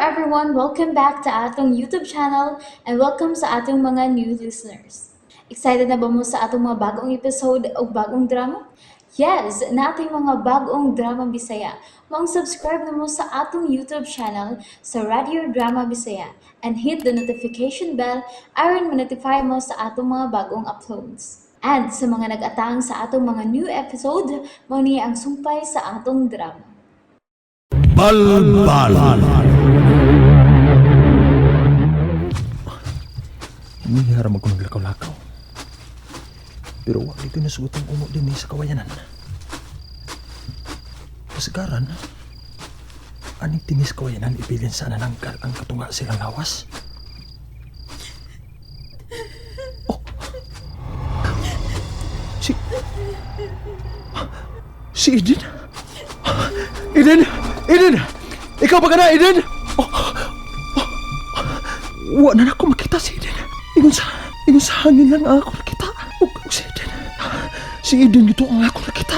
everyone, welcome back to atong YouTube channel and welcome sa atong mga new listeners. Excited na ba mo sa atong mga bagong episode o bagong drama? Yes, na ating mga bagong drama Bisaya. Mag-subscribe na mo sa atong YouTube channel sa Radio Drama Bisaya and hit the notification bell aron ma-notify mo sa atong mga bagong uploads. And sa mga nag-atang sa atong mga new episode, mo niya ang sumpay sa atong drama. Balbal. Mihara mo ko naglakaw-lakaw. Pero wag dito nasugot ang umo din sa kawayanan. Kasagaran, aning tinis kawayanan ibilin sa nanangkal ang katunga silang lawas. Oh! Si Eden? Eden! Eden! Ikaw ba ka na, Eden? Wa na ako makita si Eden. Ingon sa hangin lang ako nakita. Ug si Eden. Si Eden dito ang ako nakita.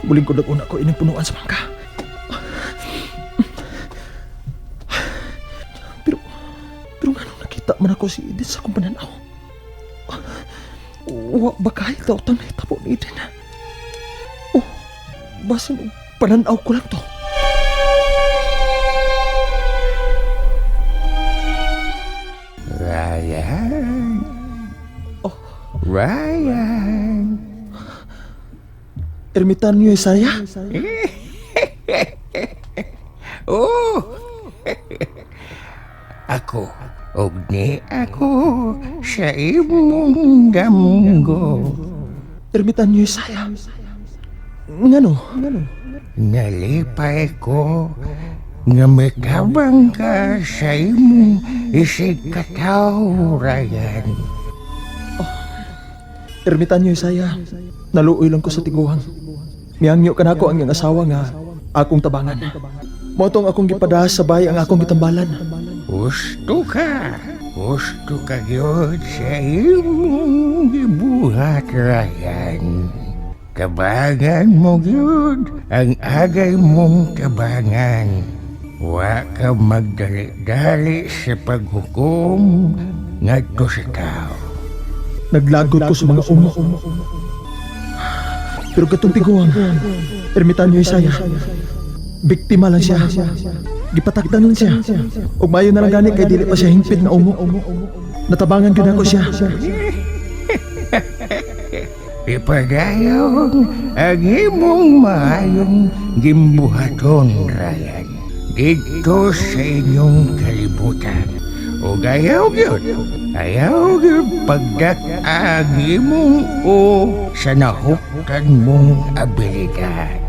Muling ko nag-una ko ining punuan sa bangka. Pero nga nung nakita man ako si Eden sa kong pananaw. Wa ba kahit daw tang nahitabo ni Eden? Basin pananaw ko lang to. Ryan. Oh, Ryan. Ermitanyo Isaya? Oh. Ako, ogni ako sa imong damgo. Ermitanyo Isaya? Ngano? Nalipay ko nga makabang ka sa imong isig kataw, Ryan. Ermitanyo Isaya, naluoy lang ko sa tiguang. Miyangyo ka na ako ang iyang asawa nga akong tabangan. Motong akong gipadahas sa bahay ang akong gitambalan. Gusto ka yun sa imong gibuhat, Ryan. Tabangan mo yun ang agay mong tabangan. Wa ka magdali-dali sa paghukom ngadto sa tao. Naglagot ko sa mga umo. Pero katong tiguang, Ermitanyo Isaya, biktima lang siya. Gipatakdan lang siya. Ug maayo na lang gani kay dili pa siya hingpit na umo. Natabangan gyud ako siya. Ipadayon ang imong maayong gimbuhaton, Ryan. Dito sa inyong kalibutan. O ayaw yun pagdak-ag imong o sa nahuktan mong abilidad.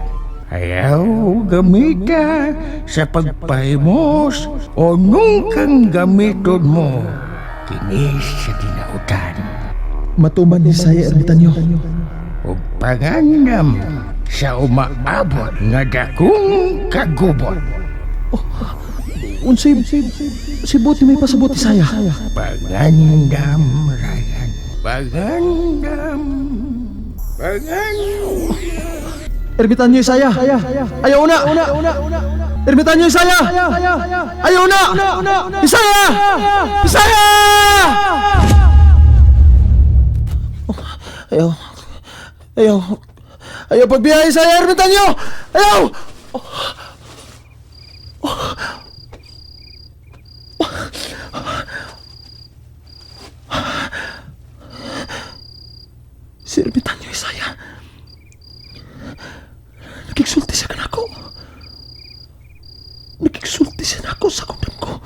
Ayaw gamita sa pagpahimos o nung kang gamiton mo. Kinis sa dinautan. Matuman ni Isaya, Ermitanyo. O pangandam sa umaabot nga dakong kagubot. Unsay si buti may pasabot Isaya. Pangandam, Ryan. Pangandam. Ermitanyo Isaya. Ayaw na. Ermitanyo Isaya. Ayaw na. Isaya! Isaya! Ayaw pagbiyahe Isaya, Ermitanyo! Ayaw! Si Ermitanyo Isaya. Nakiksulti siya kanako. Nakiksulti siya nako sa kundang ko.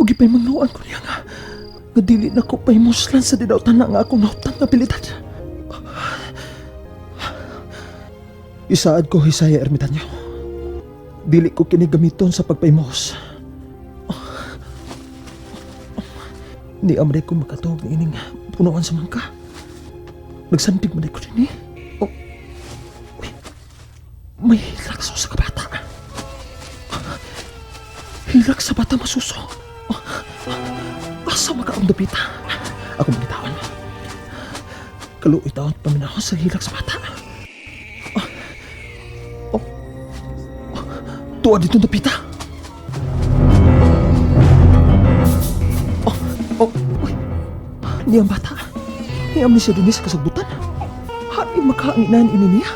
Ugi pa'y mangluan ko niya nga. Nadili na ko pa'y muslan sa dinautan na nga akong nautang na abilidad. Isaad ko, Isaya, Ermitanyo. Dili ko kinigamiton sa pagpaimos. Ni amre ko makatuog ng ining punuan sa mangka. Nagsandig man ko din Oh, uy, may hilak sa kabata. Hilak sa bata masuso. Asa makaamdapita. Ako magitawan. Kaluoy taon paminaw sa hilak sa bata. tuwa dito na pita. Uy. Niyang bata. Niyam ni siya din sa kasagbutan. Hain makaanginan ini niya.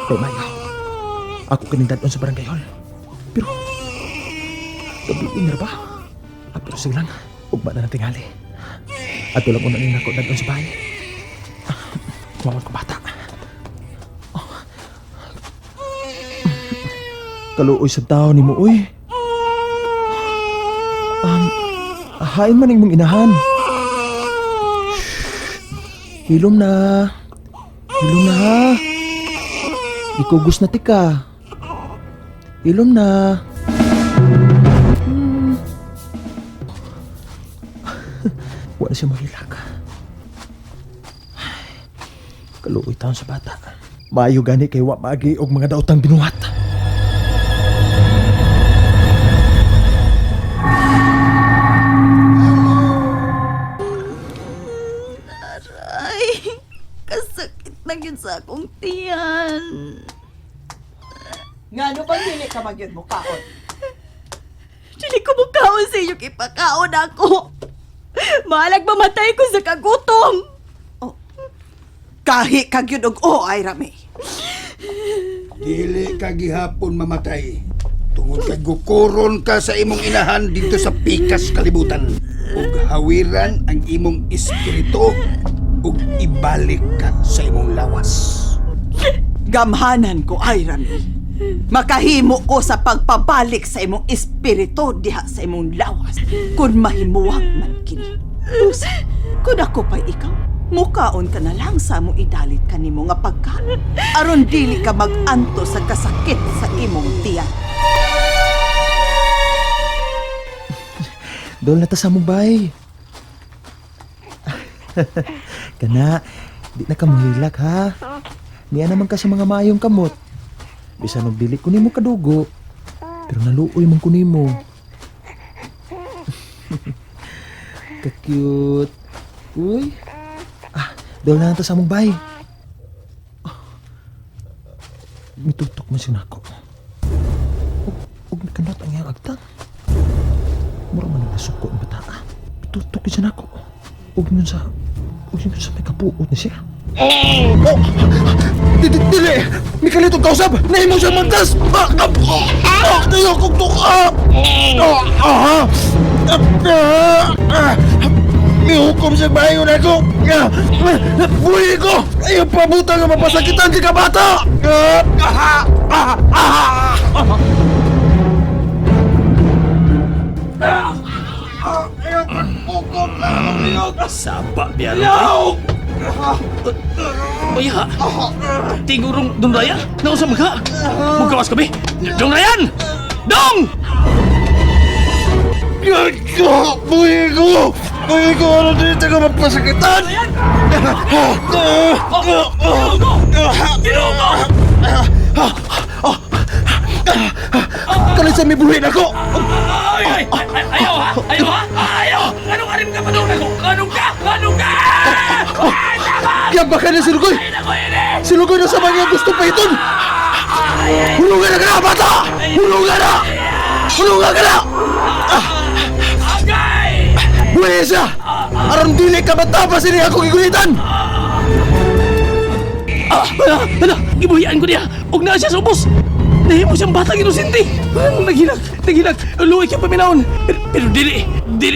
Kay Mayo, ako kanindadon sa barangay hall. Pero, gabi inger ba? Pero sige lang, ugma na ng tingali. At walang unang nina ko dadon sa bahay. Kumawal ko bata. Kaluoy sa tao ni mo, uy. Hain man mong inahan. Hilom na. Hilom na ha. Ikugos na tika. Hilom na. Wala siya mahilag. Kaluoy taon sa bata. Maayo gani kay wa maagi og mga daotang binuhat. Aray, kasakit na yun sa akong tiyan. Nga no bang dili ka magyud mo kaon? Dili ko mukhaon sa iyo, ipakaon ako. Mahalag mamatay ko sa kagutom. Kahi kagyud og ay rami. Dili ka gihapon mamatay. Tungod kay gukuron ka sa imong inahan dito sa pikas kalibutan. Ug hawiran ang imong espiritu ug ibalik ka sa imong lawas. Gamhanan ko ay rami. Makahimo ko sa pagpabalik sa imong espiritu diha sa imong lawas. Kung mahimuwang man kini. Usa, kung ako pa ikaw, mukaon ka na lang sa mong idalit kanimo nga pagkaon. Aron dili ka mag-anto sa kasakit sa imong tiyan. Dol na ta sa mong bay. Kana, di na ka mahilak ha. Niya naman ka sa mga maayong kamot. Bisan og dili ko nimo kadugo, pero naluoy man ko nimo. Ka-cute. Uy. Dol na ta sa mong bay. Mitutok man siya nako. Ug nakanat ang iyang agtang. Mura man nasuko ang bata. Mitutok siya nako. Ug yun sa may kapuot na siya. Dili! May kalitong kausap! Nahimo siya mantas! Tayo kong tukap! May hukom siya bayo na ko! Buhay ko! Ayaw pabuta nga mapasakitan di ka bata! Sapa biar no! Oh iya, tingurung Dong Ryan, nggak usah megak. Magawas kami, Dong Ryan, Dong! Buhay ko! Buhay ko! Ano dito ka mapasakitan? Kalit sa may buhay na ko! Ayaw ha! Ayaw! Anong arim ka pa doon ako? Anong ka? Yan ba ka na si Lugoy? Si Lugoy na sa mga gusto pa iton! Hulungan na ka na, bata! Hulungan na! Hulungan ka na! Agay! Buhay siya! Aram dili ka matapos ini ako gigulitan! Hala! Ibuhian ko niya! Huwag na siya sa ubos! Nahimo siyang batang inosente! Naghilag! Luwi ka paminahon! Pero dili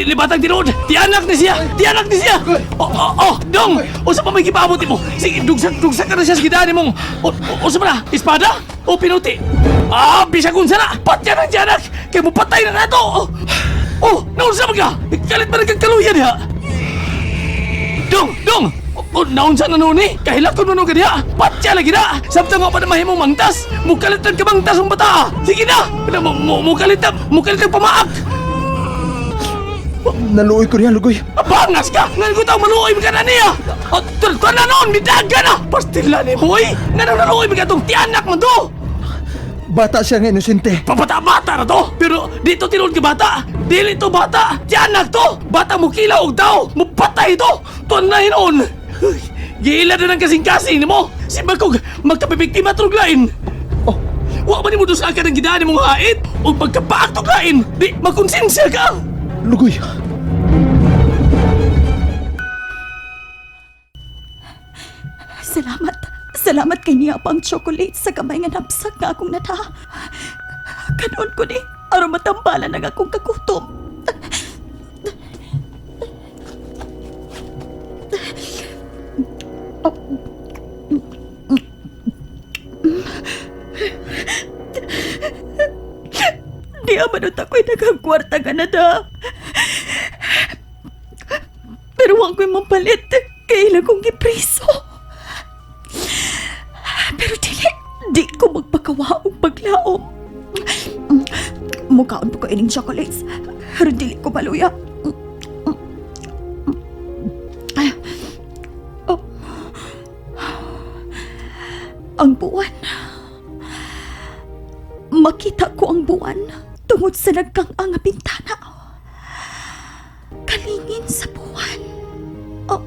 ni batang tinood! Tianak ni siya! Dong! Usa pa may kipaabot mo! Sige, dugsak ka na siya sa gidaan mong! Usa pa na? Espada? O pinuti? Bisakun sana! Patyan ang tiyanak! Kaya mo patay na nato! Naunsa ka! Kalit pa nagkagkaluyan ha! Dong! Naunsa na noon eh! Kahilakon mo nung kaniya! Patya lagi na! Sabta nga pa na mahimong mangtas! Mukalitan ka mangtas ang bata! Sige na! Mukalitan pamaak! Naluoy ko niya, Lugoy! Bangas ka! Ngayon ko taong maluoy ka na niya! Tuan na noon! Midaga na! Pastila ni mo eh! Ngayon naluoy ka itong tianak mo to! Bata siya nga inosente! Pabata-bata na to! Pero dito tinood ka bata! Dili to bata! Tianak to! Bata mo kilaw og tao! Mupatay to! Tuan na hinoon! Gila na ng kasing-kasing ni mo! Si Bagkog magkapibiktima truglain! Wa man mo dusa ka ng gidaan mong hait. O pagkapaak to kain, di makonsensya ka. Lugoy. Salamat. Salamat kay niya pang chocolate sa kamay nga napsak nga akong nata. Kanon ko ni, aron matambalan ang akong kagutom. Di amanot ako'y nagagwarta ka na da. Pero huwag ko'y mapalit. Kailan kong gipriso. Pero di ko magpakawa o paglaom. Mukhaon po ko ining chocolates. Pero dili ko maluya. Oh. Ang buwan. Makita ko ang buwan tungod sa nagkang-ang nga bintana. Kalingin sa buwan. Oh.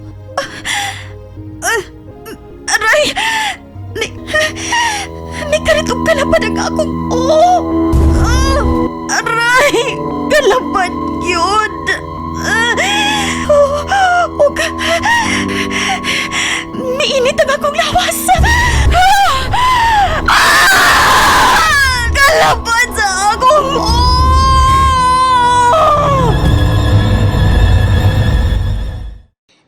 Aray! May karitong kalapad ang akong... Oh! Aray! Kalapad yun! May init ang akong lawas! Kalapad sa akong...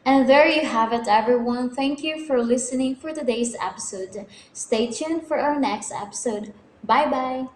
And there you have it, everyone. Thank you for listening for today's episode. Stay tuned for our next episode. Bye bye.